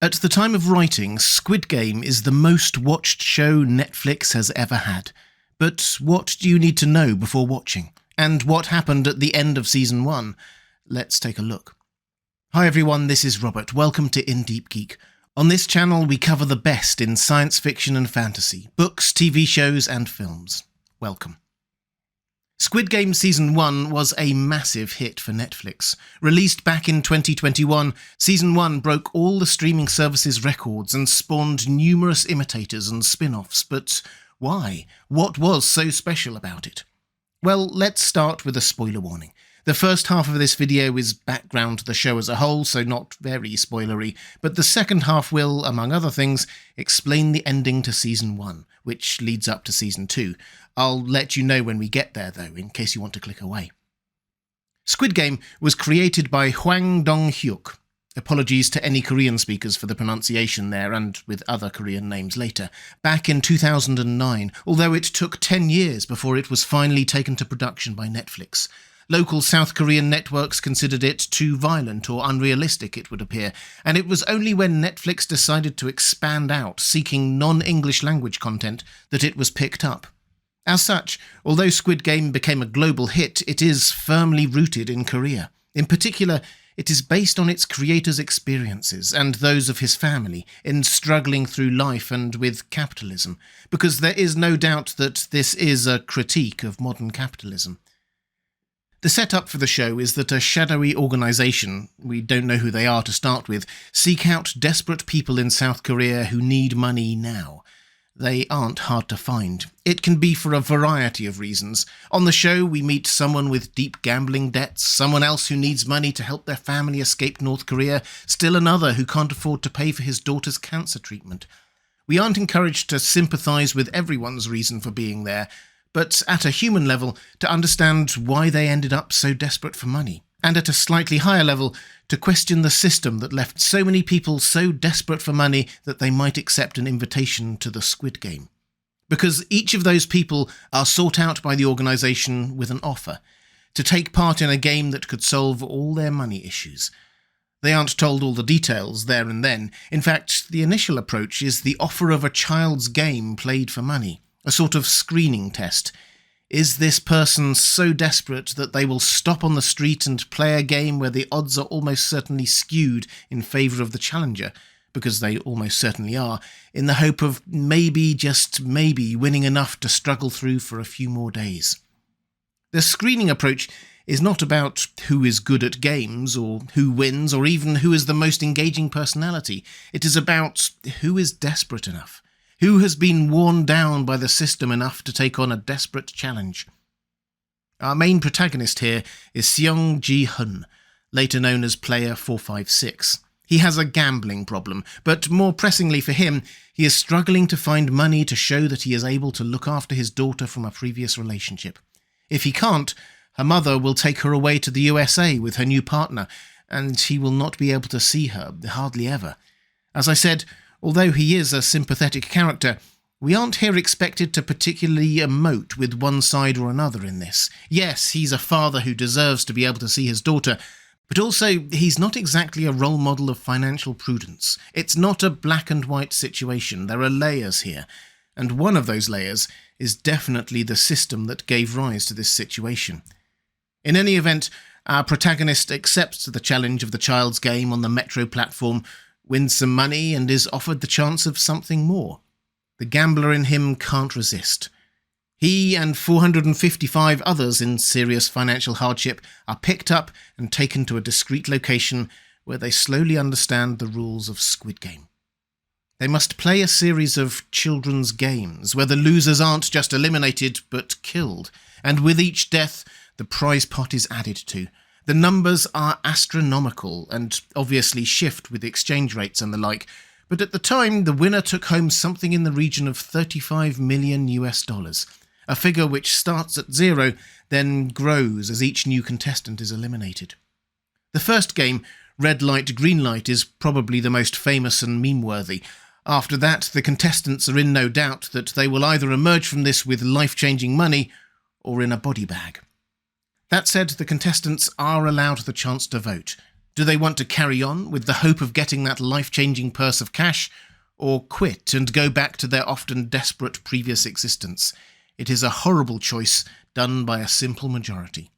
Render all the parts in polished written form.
At the time of writing, Squid Game is the most watched show Netflix has ever had. But what do you need to know before watching? And what happened at the end of Season 1? Let's take a look. Hi everyone, this is Robert. Welcome to Deep Geek. On this channel we cover the best in science fiction and fantasy, books, TV shows and films. Welcome. Squid Game Season 1 was a massive hit for Netflix. Released back in 2021, Season 1 broke all the streaming services' records and spawned numerous imitators and spin-offs, but why? What was so special about it? Well, let's start with a spoiler warning. The first half of this video is background to the show as a whole, so not very spoilery, but the second half will, among other things, explain the ending to Season 1, which leads up to Season 2. I'll let you know when we get there, though, in case you want to click away. Squid Game was created by Hwang Dong-hyuk. Apologies to any Korean speakers for the pronunciation there, and with other Korean names later. Back in 2009, although it took 10 years before it was finally taken to production by Netflix. Local South Korean networks considered it too violent or unrealistic, it would appear, and it was only when Netflix decided to expand out, seeking non-English language content, that it was picked up. As such, although Squid Game became a global hit, it is firmly rooted in Korea. In particular, it is based on its creator's experiences, and those of his family, in struggling through life and with capitalism, because there is no doubt that this is a critique of modern capitalism. The setup for the show is that a shadowy organisation, we don't know who they are to start with, seek out desperate people in South Korea who need money now. They aren't hard to find. It can be for a variety of reasons. On the show, we meet someone with deep gambling debts, someone else who needs money to help their family escape North Korea, still another who can't afford to pay for his daughter's cancer treatment. We aren't encouraged to sympathise with everyone's reason for being there, but at a human level, to understand why they ended up so desperate for money, and at a slightly higher level, to question the system that left so many people so desperate for money that they might accept an invitation to the Squid Game. Because each of those people are sought out by the organisation with an offer, to take part in a game that could solve all their money issues. They aren't told all the details there and then. In fact, the initial approach is the offer of a child's game played for money. A sort of screening test. Is this person so desperate that they will stop on the street and play a game where the odds are almost certainly skewed in favour of the challenger, because they almost certainly are, in the hope of maybe, just maybe, winning enough to struggle through for a few more days? The screening approach is not about who is good at games, or who wins, or even who is the most engaging personality. It is about who is desperate enough. Who has been worn down by the system enough to take on a desperate challenge? Our main protagonist here is Seong Ji-hun, later known as Player 456. He has a gambling problem, but more pressingly for him, he is struggling to find money to show that he is able to look after his daughter from a previous relationship. If he can't, her mother will take her away to the USA with her new partner, and he will not be able to see her, hardly ever. As I said, although he is a sympathetic character, we aren't here expected to particularly emote with one side or another in this. Yes, he's a father who deserves to be able to see his daughter, but also he's not exactly a role model of financial prudence. It's not a black and white situation. There are layers here, and one of those layers is definitely the system that gave rise to this situation. In any event, our protagonist accepts the challenge of the child's game on the metro platform, wins some money, and is offered the chance of something more. The gambler in him can't resist. He and 455 others in serious financial hardship are picked up and taken to a discreet location where they slowly understand the rules of Squid Game. They must play a series of children's games where the losers aren't just eliminated but killed, and with each death the prize pot is added to. The numbers are astronomical and obviously shift with exchange rates and the like, but at the time the winner took home something in the region of $35 million, a figure which starts at 0, then grows as each new contestant is eliminated. The first game, Red Light, Green Light, is probably the most famous and meme-worthy. After that, the contestants are in no doubt that they will either emerge from this with life-changing money or in a body bag. That said, the contestants are allowed the chance to vote Do they want to carry on with the hope of getting that life-changing purse of cash, or quit and go back to their often desperate previous existence? It is a horrible choice done by a simple majority.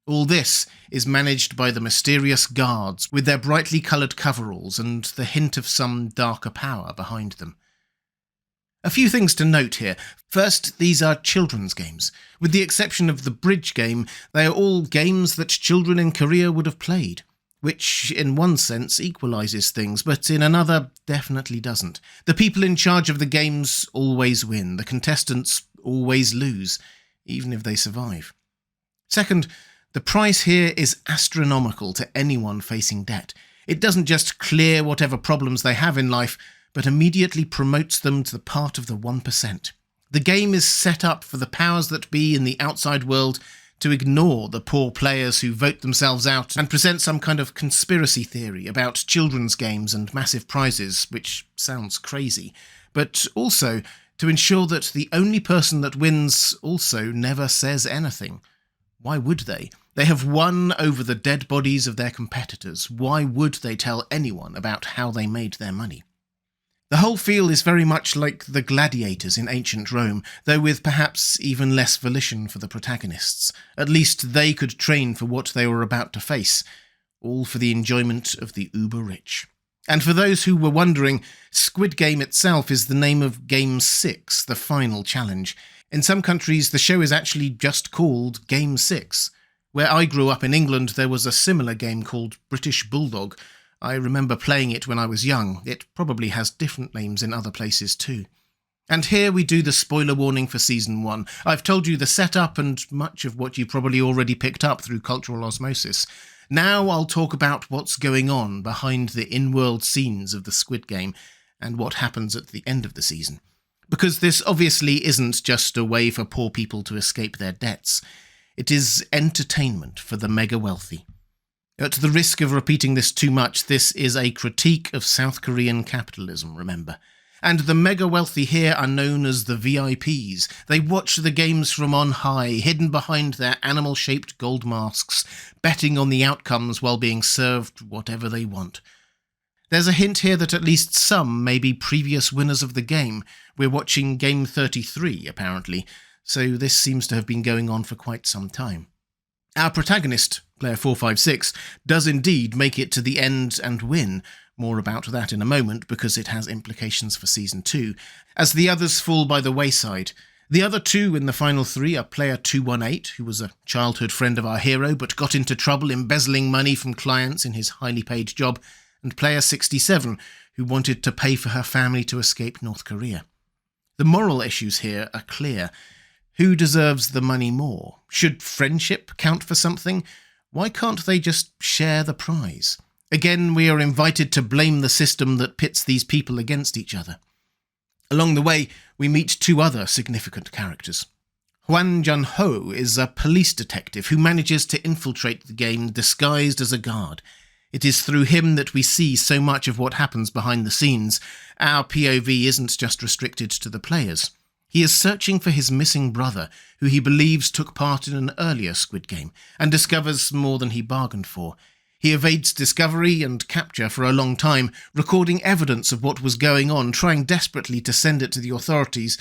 All this is managed by the mysterious guards with their brightly coloured coveralls and the hint of some darker power behind them. A few things to note here. First, these are children's games. With the exception of the bridge game, they are all games that children in Korea would have played, which in one sense equalises things, but in another definitely doesn't. The people in charge of the games always win. The contestants always lose, even if they survive. Second, the price here is astronomical to anyone facing debt. It doesn't just clear whatever problems they have in life, but immediately promotes them to the part of the 1%. The game is set up for the powers that be in the outside world to ignore the poor players who vote themselves out and present some kind of conspiracy theory about children's games and massive prizes, which sounds crazy, but also to ensure that the only person that wins also never says anything. Why would they? They have won over the dead bodies of their competitors. Why would they tell anyone about how they made their money? The whole feel is very much like the gladiators in ancient Rome, though with perhaps even less volition for the protagonists. At least they could train for what they were about to face, all for the enjoyment of the uber-rich. And for those who were wondering, Squid Game itself is the name of Game 6, the final challenge. In some countries, the show is actually just called Game 6. Where I grew up in England, there was a similar game called British Bulldog. I remember playing it when I was young. It probably has different names in other places too. And here we do the spoiler warning for Season 1. I've told you the setup and much of what you probably already picked up through cultural osmosis. Now I'll talk about what's going on behind the in-world scenes of the Squid Game and what happens at the end of the season. Because this obviously isn't just a way for poor people to escape their debts. It is entertainment for the mega-wealthy. At the risk of repeating this too much, this is a critique of South Korean capitalism, remember. And the mega-wealthy here are known as the VIPs. They watch the games from on high, hidden behind their animal-shaped gold masks, betting on the outcomes while being served whatever they want. There's a hint here that at least some may be previous winners of the game. We're watching Game 33, apparently, so this seems to have been going on for quite some time. Our protagonist, player 456, does indeed make it to the end and win. More about that in a moment, because it has implications for Season 2, as the others fall by the wayside. The other two in the final three are player 218, who was a childhood friend of our hero but got into trouble embezzling money from clients in his highly paid job, and player 67, who wanted to pay for her family to escape North Korea. The moral issues here are clear. Who deserves the money more? Should friendship count for something? Why can't they just share the prize? Again, we are invited to blame the system that pits these people against each other. Along the way, we meet two other significant characters. Hwan Jun-ho is a police detective who manages to infiltrate the game disguised as a guard. It is through him that we see so much of what happens behind the scenes. Our POV isn't just restricted to the players. He is searching for his missing brother, who he believes took part in an earlier Squid Game, and discovers more than he bargained for. He evades discovery and capture for a long time, recording evidence of what was going on, trying desperately to send it to the authorities.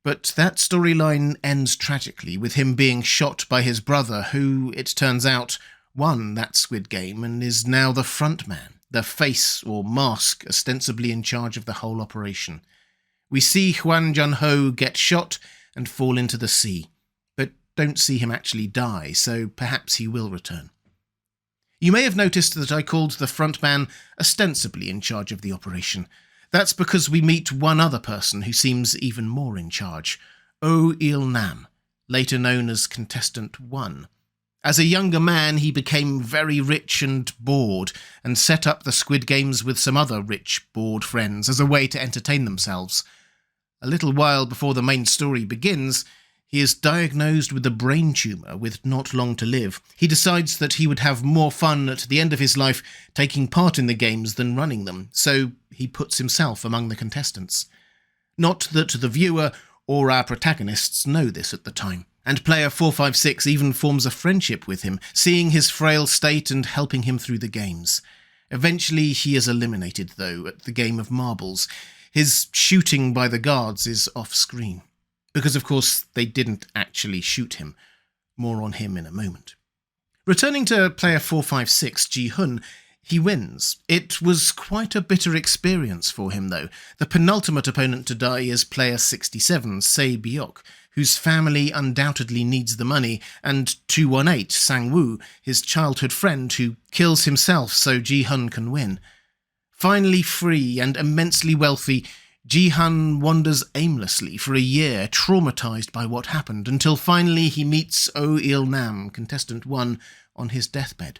But that storyline ends tragically, with him being shot by his brother, who, it turns out, won that Squid Game and is now the front man, the face or mask ostensibly in charge of the whole operation. We see Hwan Jun-ho get shot and fall into the sea, but don't see him actually die, so perhaps he will return. You may have noticed that I called the frontman ostensibly in charge of the operation. That's because we meet one other person who seems even more in charge, Oh Il-nam, later known as Contestant 1. As a younger man, he became very rich and bored, and set up the Squid Games with some other rich, bored friends as a way to entertain themselves. A little while before the main story begins, he is diagnosed with a brain tumour with not long to live. He decides that he would have more fun at the end of his life taking part in the games than running them, so he puts himself among the contestants. Not that the viewer or our protagonists know this at the time. And player 456 even forms a friendship with him, seeing his frail state and helping him through the games. Eventually he is eliminated, though, at the game of marbles. His shooting by the guards is off-screen. Because, of course, they didn't actually shoot him. More on him in a moment. Returning to player 456, Ji-hun, he wins. It was quite a bitter experience for him, though. The penultimate opponent to die is player 67, Se Byok, whose family undoubtedly needs the money, and 218, Sang-woo, his childhood friend, who kills himself so Ji-hun can win. Finally free and immensely wealthy, Ji-hun wanders aimlessly for a year, traumatised by what happened, until finally he meets Oh Il-nam, contestant 1, on his deathbed.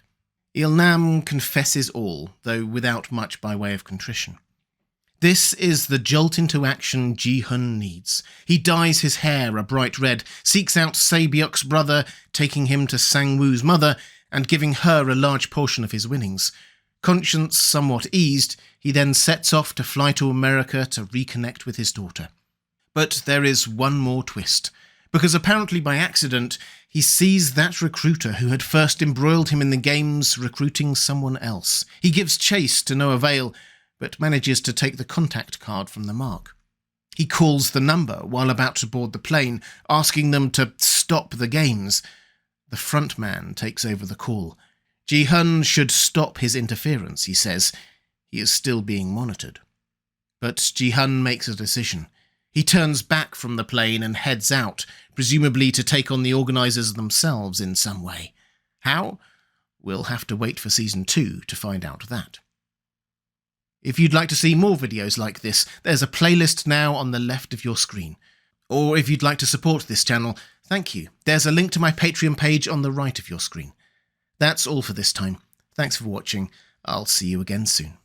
Il-nam confesses all, though without much by way of contrition. This is the jolt into action Ji-hun needs. He dyes his hair a bright red, seeks out Se Byok's brother, taking him to Sang-woo's mother, and giving her a large portion of his winnings. Conscience somewhat eased, he then sets off to fly to America to reconnect with his daughter. But there is one more twist, because apparently by accident, he sees that recruiter who had first embroiled him in the games recruiting someone else. He gives chase to no avail, but manages to take the contact card from the mark. He calls the number while about to board the plane, asking them to stop the games. The front man takes over the call. Ji-hun should stop his interference, he says. He is still being monitored. But Ji-hun makes a decision. He turns back from the plane and heads out, presumably to take on the organisers themselves in some way. How? We'll have to wait for Season 2 to find out that. If you'd like to see more videos like this, there's a playlist now on the left of your screen. Or if you'd like to support this channel, thank you. There's a link to my Patreon page on the right of your screen. That's all for this time. Thanks for watching. I'll see you again soon.